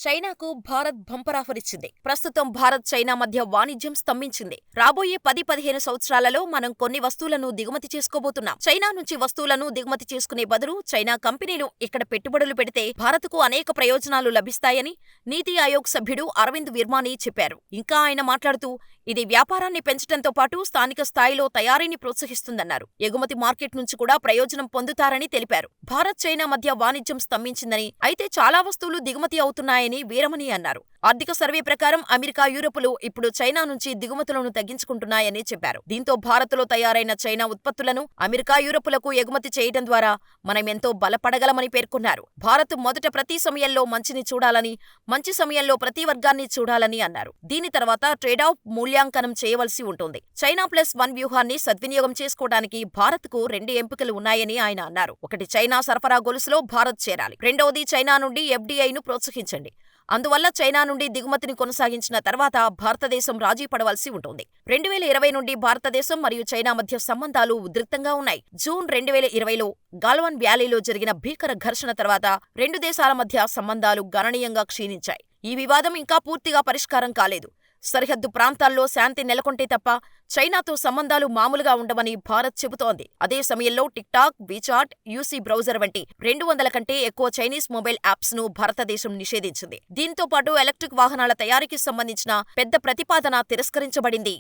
చైనాకు Bharat bumper offer ఇచ్చింది. ప్రస్తుతం భారత్ చైనా మధ్య వాణిజ్యం స్తంభించింది. రాబోయే 10-15 సంవత్సరాలలో మనం కొన్ని వస్తువులను దిగుమతి చేసుకోబోతున్నాం. చైనా నుంచి వస్తువులను దిగుమతి చేసుకునే బదులు చైనా కంపెనీలు ఇక్కడ పెట్టుబడులు పెడితే భారత్కు అనేక ప్రయోజనాలు లభిస్తాయని నీతి ఆయోగ్ సభ్యుడు అరవింద్ విర్మానీ చెప్పారు. ఇంకా ఆయన మాట్లాడుతూ, ఇది వ్యాపారాన్ని పెంచడంతో పాటు స్థానిక స్థాయిలో తయారీని ప్రోత్సహిస్తుందన్నారు. ఎగుమతి మార్కెట్ నుంచి కూడా ప్రయోజనం పొందుతారని తెలిపారు. భారత్ చైనా మధ్య వాణిజ్యం స్తంభించిందని, అయితే చాలా వస్తువులు దిగుమతి అవుతున్నాయని వీరమణి అన్నారు. ఆర్థిక సర్వే ప్రకారం అమెరికా, యూరప్లు ఇప్పుడు చైనా నుంచి దిగుమతులను తగ్గించుకుంటున్నాయని చెప్పారు. దీంతో భారత్లో తయారైన చైనా ఉత్పత్తులను అమెరికా, యూరప్లకు ఎగుమతి చేయడం ద్వారా మనం ఎంతో బలపడగలమని పేర్కొన్నారు. భారత్ మొదట ప్రతి సమయంలో మంచిని చూడాలని, మంచి సమయంలో ప్రతి వర్గాన్ని చూడాలని అన్నారు. దీని తర్వాత ట్రేడ్ ఆఫ్ మూల్యాంకనం చేయవలసి ఉంటుంది. చైనా +1 వ్యూహాన్ని సద్వినియోగం చేసుకోవడానికి భారత్కు 2 ఎంపికలు ఉన్నాయని ఆయన అన్నారు. ఒకటి, చైనా సరఫరా గొలుసులో భారత్ చేరాలి. రెండవది, చైనా నుండి FDIను ప్రోత్సహించండి. అందువల్ల చైనా నుండి దిగుమతిని కొనసాగించిన తర్వాత భారతదేశం రాజీ పడవలసి ఉంటుంది. 2020 నుండి భారతదేశం మరియు చైనా మధ్య సంబంధాలు ఉద్రిక్తంగా ఉన్నాయి. జూన్ 2020లో గాల్వాన్ వ్యాలీలో జరిగిన భీకర ఘర్షణ తర్వాత రెండు దేశాల మధ్య సంబంధాలు గణనీయంగా క్షీణించాయి. ఈ వివాదం ఇంకా పూర్తిగా పరిష్కారం కాలేదు. సరిహద్దు ప్రాంతాల్లో శాంతి నెలకొంటే తప్ప చైనాతో సంబంధాలు మామూలుగా ఉండవని భారత్ చెబుతోంది. అదే సమయంలో టిక్టాక్, వీచాట్, యూసీ బ్రౌజర్ వంటి 200 కంటే ఎక్కువ చైనీస్ మొబైల్ యాప్స్ను భారతదేశం నిషేధించింది. దీంతో పాటు ఎలక్ట్రిక్ వాహనాల తయారీకి సంబంధించిన పెద్ద ప్రతిపాదన తిరస్కరించబడింది.